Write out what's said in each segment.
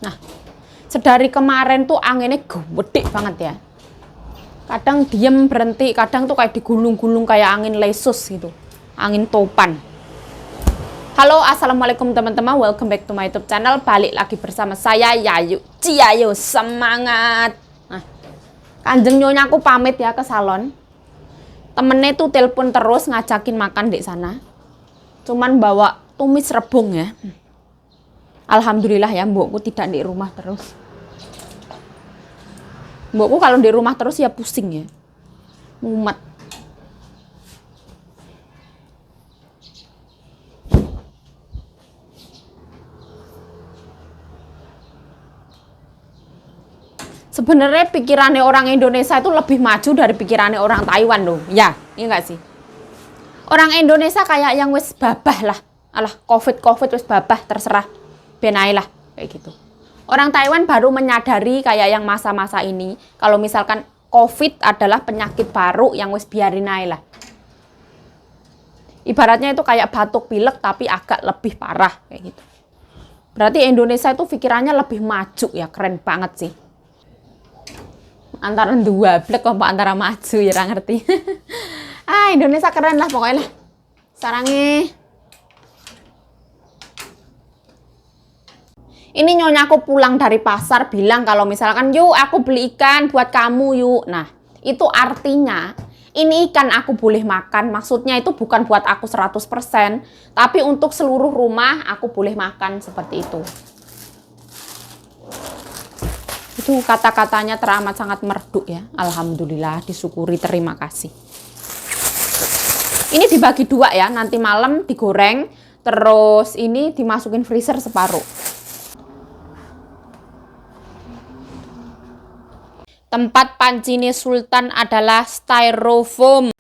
Nah, sedari kemarin tuh anginnya gede banget ya. Kadang diem berhenti, kadang tuh kayak digulung-gulung kayak angin lesus gitu. Angin topan. Halo, assalamualaikum teman-teman, welcome back to my YouTube channel. Balik lagi bersama saya Yayu. Ciayo, semangat. Nah, Kanjeng Nyonya aku pamit ya ke salon. Temennya tuh telepon terus ngajakin makan di sana. Cuman bawa tumis rebung ya. Alhamdulillah ya, mbokku tidak di rumah terus. Mbokku kalau di rumah terus ya pusing ya. Mumet. Sebenarnya pikirannya orang Indonesia itu lebih maju dari pikirannya orang Taiwan loh. Ya, iya nggak sih? Orang Indonesia kayak yang wis babah lah. Alah, covid wis babah, terserah. Benai lah, kayak gitu. Orang Taiwan baru menyadari kayak yang masa-masa ini, kalau misalkan covid adalah penyakit baru yang wis biarin aja lah. Ibaratnya itu kayak batuk pilek tapi agak lebih parah, kayak gitu. Berarti Indonesia itu pikirannya lebih maju ya, keren banget sih. Antara dua blek apa antara maju ya, ngerti. Indonesia keren lah pokoknya lah. Sarangnya. Ini nyonyaku pulang dari pasar bilang kalau misalkan yuk aku beli ikan buat kamu yuk. Nah, itu artinya ini ikan aku boleh makan. Maksudnya itu bukan buat aku 100%, tapi untuk seluruh rumah aku boleh makan seperti itu. Itu kata-katanya teramat sangat merdu ya. Alhamdulillah, disyukuri, terima kasih. Ini dibagi dua ya, nanti malam digoreng, terus ini dimasukin freezer separuh. Tempat pancine Sultan adalah styrofoam.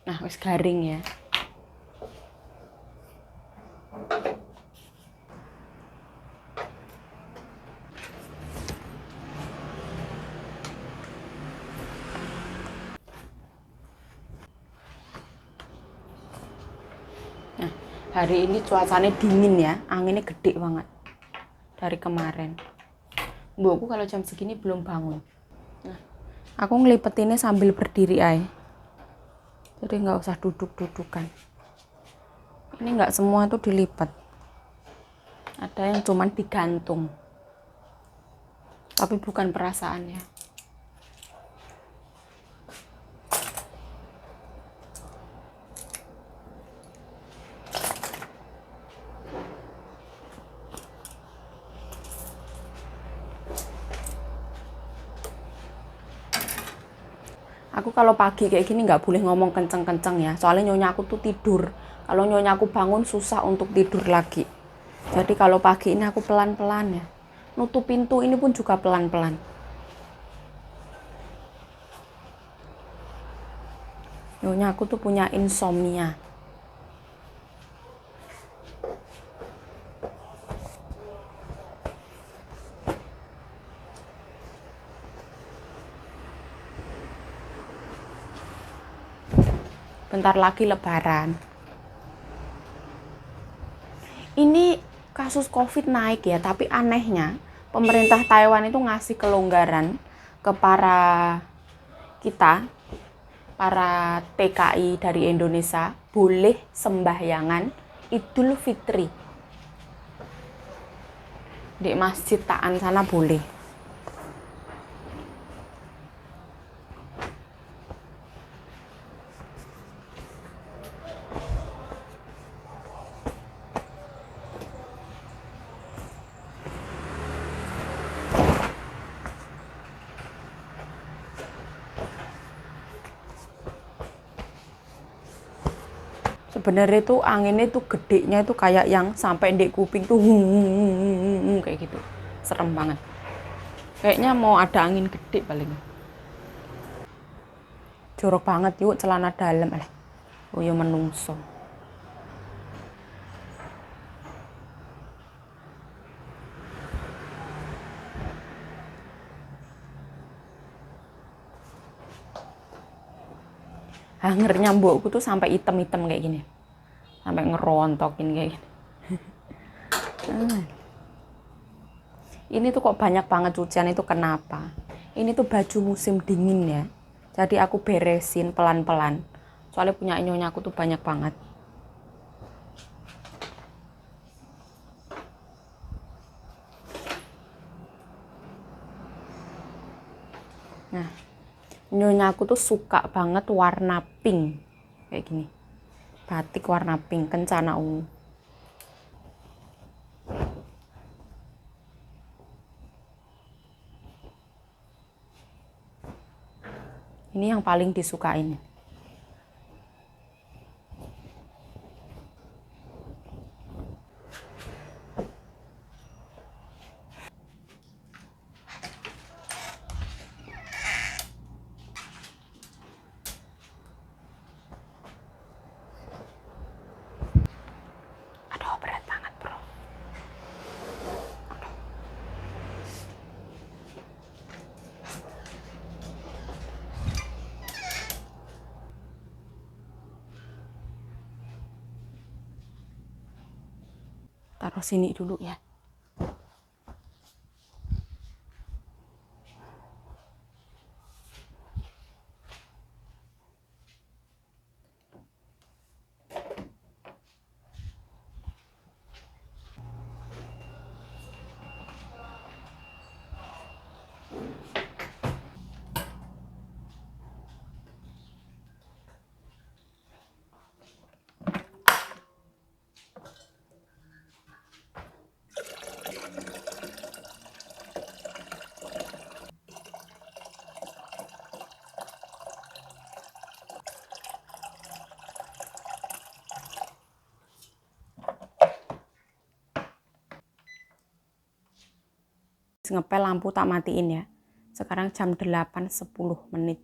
Nah, wis garing ya. Nah, Hari ini cuacanya dingin ya, anginnya gede banget dari kemarin. Mbokku kalau jam segini belum bangun. Nah, aku ngelipetinnya sambil berdiri aja. Jadi nggak usah duduk-dudukan. Ini nggak semua tuh dilipat. Ada yang cuman digantung. Tapi bukan perasaannya. Aku kalau pagi kayak gini nggak boleh ngomong kenceng-kenceng ya. Soalnya nyonya aku tuh tidur. Kalau nyonya aku bangun susah untuk tidur lagi. Jadi kalau pagi ini aku pelan-pelan ya. Nutup pintu ini pun juga pelan-pelan. Nyonya aku tuh punya insomnia. Bentar lagi lebaran. Ini kasus COVID naik ya, tapi anehnya pemerintah Taiwan itu ngasih kelonggaran ke kita, para TKI dari Indonesia, boleh sembahyangan Idul Fitri. Di Masjid Ta'an sana boleh. Sebenarnya tuh anginnya tuh gedenya itu kayak yang sampai di kuping tuh kayak gitu. Serem banget. Kayaknya mau ada angin gede paling. Jorok banget yuk celana dalam. Oh ya menungso. Hangernya mbokku tuh sampai item-item kayak gini. Sampai ngerontokin kayak gini. Ini tuh kok banyak banget cucian itu kenapa? Ini tuh baju musim dingin ya. Jadi aku beresin pelan-pelan. Soalnya punya nyonya aku tuh banyak banget. Nah, nyonya aku tuh suka banget warna pink. Kayak gini. Batik warna pink, kencana ungu. Ini yang paling disukain. Aduh, berat banget, bro. Taruh sini dulu ya. Ngepel lampu tak matiin ya. Sekarang jam 8:10.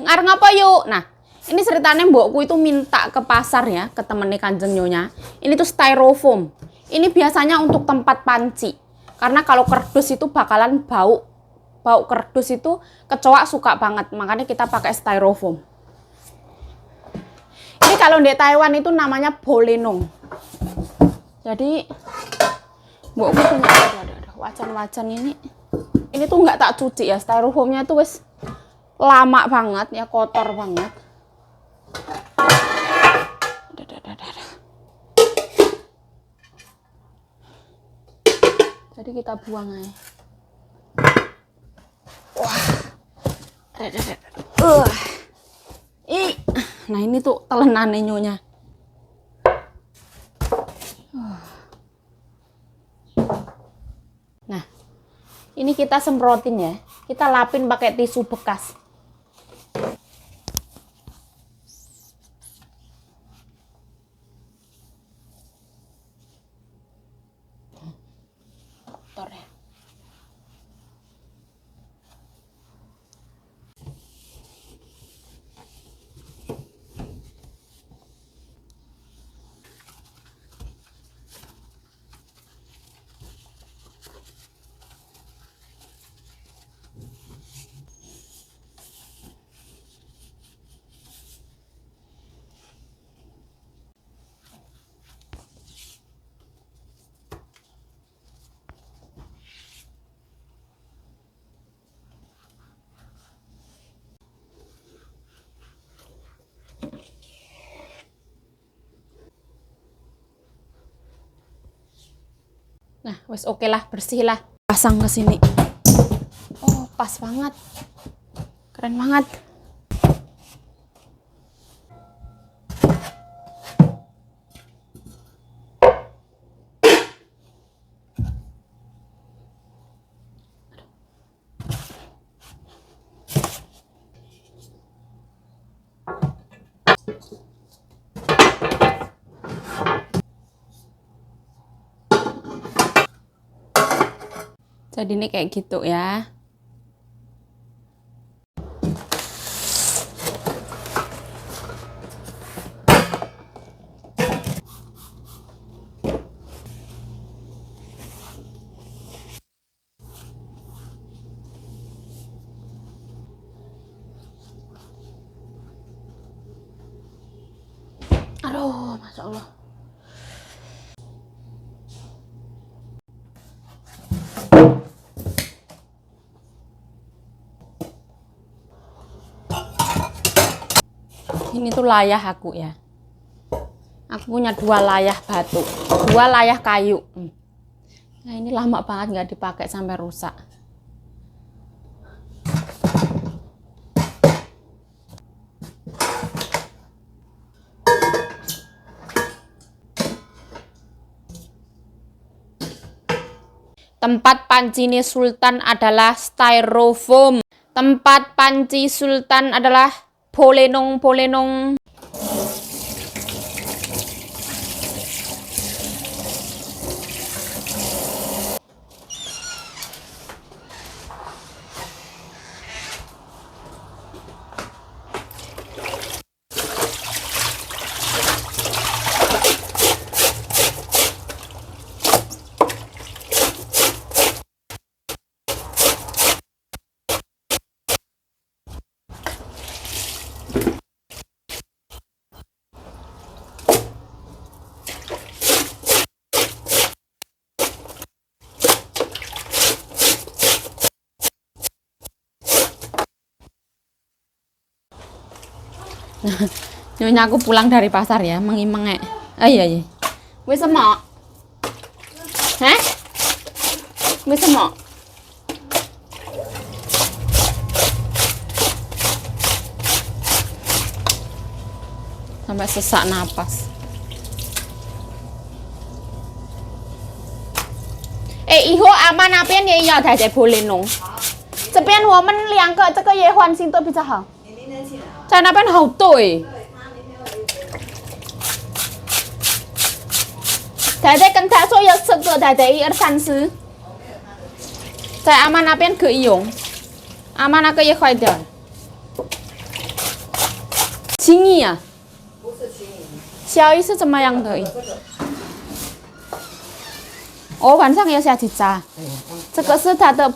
Dengar ngapa yuk? Nah, ini ceritanya mbokku itu minta ke pasar ya, ke temennya Kanjeng Nyonya. Ini tuh styrofoam. Ini biasanya untuk tempat panci. Karena kalau kerdus itu bakalan bau. Bau kerdus itu kecoa suka banget. Makanya kita pakai styrofoam. Ini kalau di Taiwan itu namanya bolenong. Jadi mbokku punya ada wajan-wajan ini. Ini tuh nggak tak cuci ya, styrofoamnya tuh wes lama banget ya, kotor banget. Jadi kita buang aja. Wah. Nah ini tuh telenane nyonya. Nah, ini kita semprotin ya. Kita lapin pakai tisu bekas. Kotor ya. Nah, wes oke lah, bersih lah. Pasang ke sini. Oh, pas banget. Keren banget. Jadi ini kayak gitu ya. Aduh, Masya Allah. Ini tuh layah aku ya. Aku punya 2 layah batu, 2 layah kayu. Nah ini lama banget nggak dipakai sampai rusak. Tempat pancinya Sultan adalah styrofoam. Tempat panci Sultan adalah bolenong-bolenong. Nyonya aku pulang dari pasar ya, mengimengek. Iya. Wis semok. Hah? Wis semok. Sampai sesak napas. Iho aman apian也要大家玻璃弄。这边我们2个这个也换新都比较好。在那边好对。大家跟他说要这个，大家1、2、3、4。在阿妈那边可以用，阿妈那个也坏掉了。轻易啊？不是轻易。小一是怎么样可以？晚上要下去炸。这个是它的，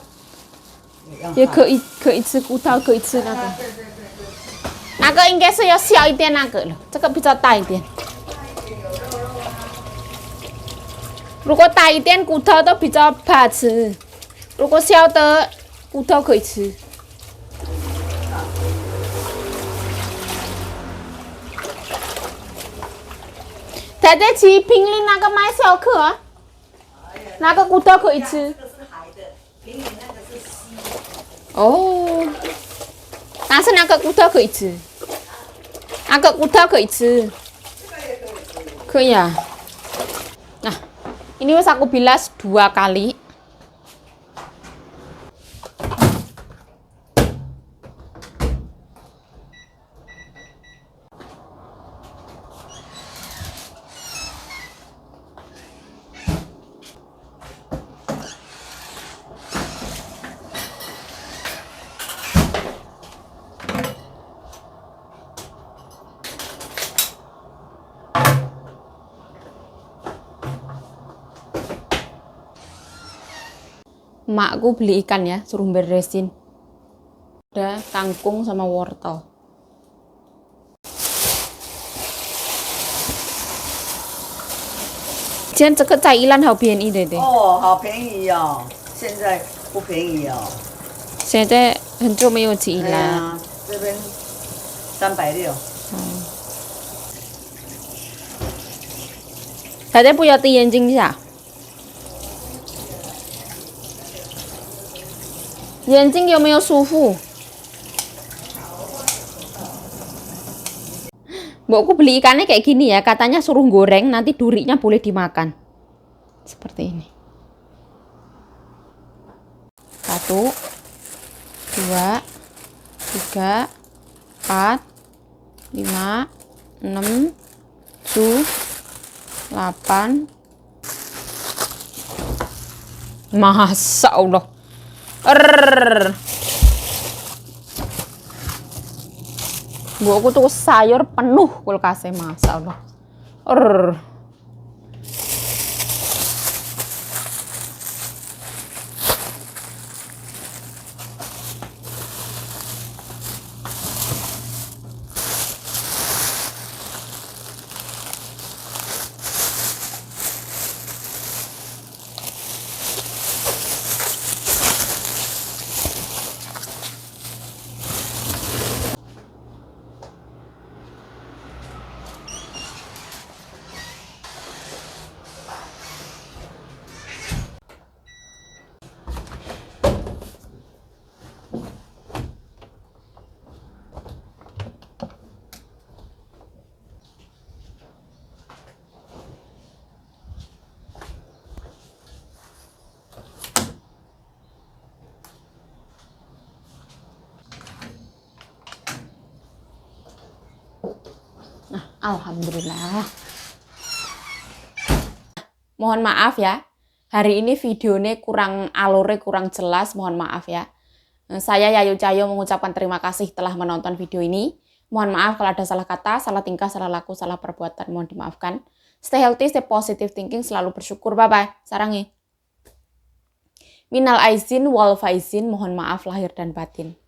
也可以吃骨头，可以吃那个。那个应该是要小一点那个了，这个比较大一点。如果大一点骨头都比较怕吃，如果小的骨头可以吃。太太去平林那个买小颗，那个骨头可以吃。哦，但是那个骨头可以吃，那个骨头可以吃，可以啊。Nah, ini wis aku bilas 2 kali. Emakku beli ikan ya, suruh beresin. Ada kangkung sama wortel. Jian, 这个在宜兰好便宜的对。好便宜哦，现在不便宜哦。现在很久没有去宜兰。这边360。大家不要滴眼睛一下。眼睛有没有舒服？ Mbokku beli ikannya kayak gini ya, katanya suruh goreng, nanti durinya boleh dimakan. Seperti ini. 1, 2, 3, 4, 5, 6, 7, 8. Masa Allah. Mbokku tuh sayur penuh kulkasnya, masa Allah. Nah, alhamdulillah. Mohon maaf ya. Hari ini videonya kurang alurnya kurang jelas, mohon maaf ya. Saya Yayu Cahyo mengucapkan terima kasih telah menonton video ini. Mohon maaf kalau ada salah kata, salah tingkah, salah laku, salah perbuatan, mohon dimaafkan. Stay healthy, stay positive thinking, selalu bersyukur. Bye-bye. Sarangi. Minal aizin wal faizin, mohon maaf lahir dan batin.